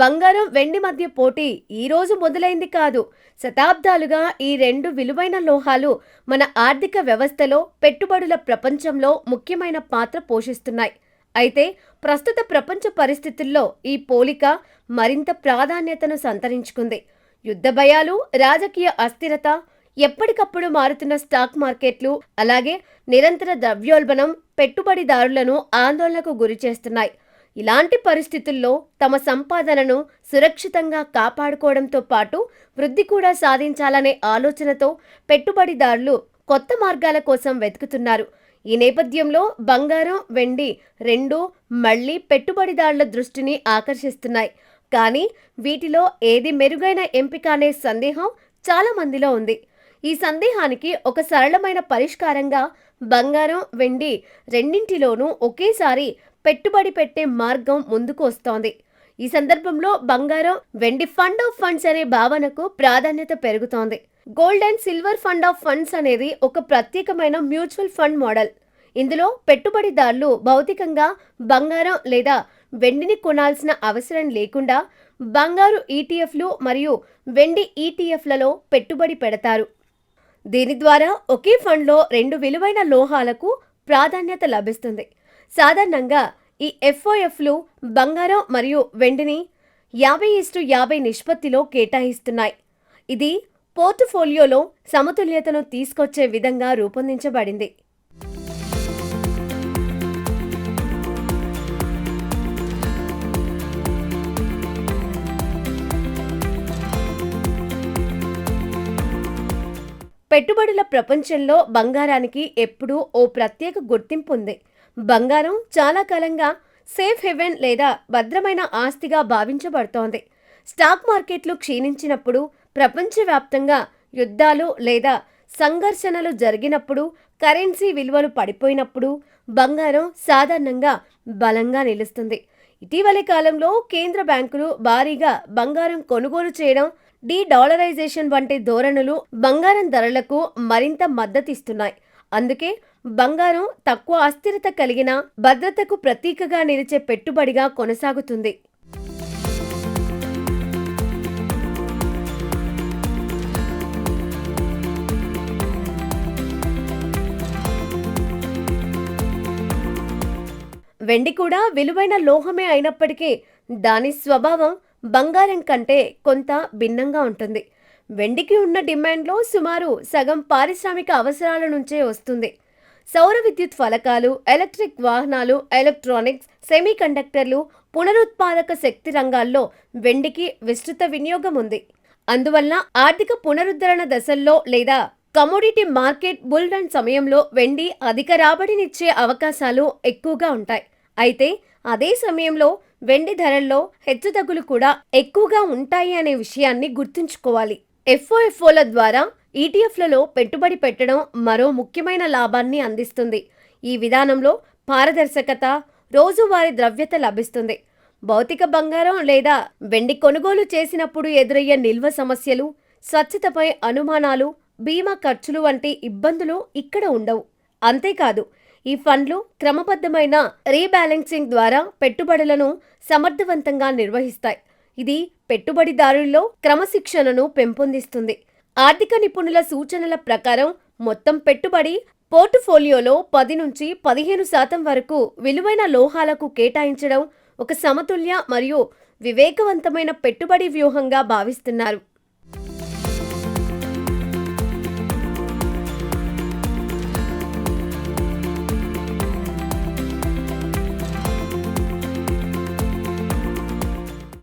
బంగారం, వెండి మధ్య పోటీ ఈ రోజు మొదలైంది కాదు. శతాబ్దాలుగా ఈ రెండు విలువైన లోహాలు మన ఆర్థిక వ్యవస్థలో, పెట్టుబడుల ప్రపంచంలో ముఖ్యమైన పాత్ర పోషిస్తున్నాయి. అయితే ప్రస్తుత ప్రపంచ పరిస్థితుల్లో ఈ పోలిక మరింత ప్రాధాన్యతను సంతరించుకుంది. యుద్ధ భయాలు, రాజకీయ అస్థిరత, ఎప్పటికప్పుడు మారుతున్న స్టాక్ మార్కెట్లు, అలాగే నిరంతర ద్రవ్యోల్బణం పెట్టుబడిదారులను ఆందోళనకు గురిచేస్తున్నాయి. ఇలాంటి పరిస్థితుల్లో తమ సంపాదనను సురక్షితంగా కాపాడుకోవడంతో పాటు వృద్ధి కూడా సాధించాలనే ఆలోచనతో పెట్టుబడిదారులు కొత్త మార్గాల కోసం వెతుకుతున్నారు. ఈ నేపథ్యంలో బంగారం, వెండి రెండూ మళ్లీ పెట్టుబడిదారుల దృష్టిని ఆకర్షిస్తున్నాయి. కానీ వీటిలో ఏది మెరుగైన ఎంపిక అనే సందేహం చాలా మందిలో ఉంది. ఈ సందేహానికి ఒక సరళమైన పరిష్కారంగా బంగారం, వెండి రెండింటిలోనూ ఒకేసారి పెట్టుబడి పెట్టే మార్గం ముందుకు వస్తోంది. ఈ సందర్భంలో బంగారం, వెండి ఫండ్ ఆఫ్ ఫండ్స్ అనే భావనకు ప్రాధాన్యత పెరుగుతోంది. Gold and silver fund of funds అనేది ఒక ప్రత్యేకమైన మ్యూచువల్ ఫండ్ మోడల్. ఇందులో పెట్టుబడిదారులు భౌతికంగా బంగారం లేదా వెండిని కొనాల్సిన అవసరం లేకుండా బంగారు ఈటీఎఫ్లు మరియు వెండి ఈటీఎఫ్లలో పెట్టుబడి పెడతారు. దీని ద్వారా ఒకే ఫండ్లో రెండు విలువైన లోహాలకు ప్రాధాన్యత లభిస్తుంది. సాధారణంగా ఈ ఎఫ్ఓఎఫ్లు బంగారం మరియు వెండిని 50:50 నిష్పత్తిలో కేటాయిస్తున్నాయి. ఇది పోర్ట్ఫోలియోలో సమతుల్యతను తీసుకొచ్చే విధంగా రూపొందించబడింది. పెట్టుబడుల ప్రపంచంలో బంగారానికి ఎప్పుడూ ఓ ప్రత్యేక గుర్తింపు ఉంది. బంగారం చాలా కాలంగా సేఫ్ హెవెన్ లేదా భద్రమైన ఆస్తిగా భావించబడుతోంది. స్టాక్ మార్కెట్లు క్షీణించినప్పుడు, ప్రపంచవ్యాప్తంగా యుద్ధాలు లేదా సంఘర్షణలు జరిగినప్పుడు, కరెన్సీ విలువలు పడిపోయినప్పుడు బంగారం సాధారణంగా బలంగా నిలుస్తుంది. ఇటీవలి కాలంలో కేంద్ర బ్యాంకులు భారీగా బంగారం కొనుగోలు చేయడం, డీ-డాలరైజేషన్ వంటి ధోరణులు బంగారం ధరలకు మరింత మద్దతిస్తున్నాయి. అందుకే బంగారం తక్కువ అస్థిరత కలిగిన భద్రతకు ప్రతీకగా నిలిచే పెట్టుబడిగా కొనసాగుతుంది. వెండి కూడా విలువైన లోహమే అయినప్పటికీ దాని స్వభావం బంగారం కంటే కొంత భిన్నంగా ఉంటుంది. వెండికి ఉన్న డిమాండ్లో సుమారు సగం పారిశ్రామిక అవసరాల నుంచే వస్తుంది. సౌర విద్యుత్ ఫలకాలు, ఎలక్ట్రిక్ వాహనాలు, ఎలక్ట్రానిక్స్, సెమీకండక్టర్లు, పునరుత్పాదక శక్తి రంగాల్లో వెండికి విస్తృత వినియోగం ఉంది. అందువల్ల ఆర్థిక పునరుద్ధరణ దశల్లో లేదా కమోడిటీ మార్కెట్ బుల్ రన్ సమయంలో వెండి అధిక రాబడినిచ్చే అవకాశాలు ఎక్కువగా ఉంటాయి. అయితే అదే సమయంలో వెండి ధరల్లో హెచ్చుతగ్గులు కూడా ఎక్కువగా ఉంటాయి అనే విషయాన్ని గుర్తుంచుకోవాలి. ఎఫ్ఓఎఫ్ఓల ద్వారా ఈటీఎఫ్లలో పెట్టుబడి పెట్టడం మరో ముఖ్యమైన లాభాన్ని అందిస్తుంది. ఈ విధానంలో పారదర్శకత, రోజువారీ ద్రవ్యత లభిస్తుంది. భౌతిక బంగారం లేదా వెండి కొనుగోలు చేసినప్పుడు ఎదురయ్యే నిల్వ సమస్యలు, స్వచ్ఛతపై అనుమానాలు, బీమా ఖర్చులు వంటి ఇబ్బందులు ఇక్కడ ఉండవు. అంతేకాదు ఈ ఫండ్లు క్రమబద్ధమైన రీబ్యాలెన్సింగ్ ద్వారా పెట్టుబడులను సమర్థవంతంగా నిర్వహిస్తాయి. ఇది పెట్టుబడిదారుల్లో క్రమశిక్షణను పెంపొందిస్తుంది. ఆర్థిక నిపుణుల సూచనల ప్రకారం మొత్తం పెట్టుబడి పోర్ట్ఫోలియోలో 10-15% వరకు విలువైన లోహాలకు కేటాయించడం ఒక సమతుల్య మరియు వివేకవంతమైన పెట్టుబడి వ్యూహంగా భావిస్తున్నారు.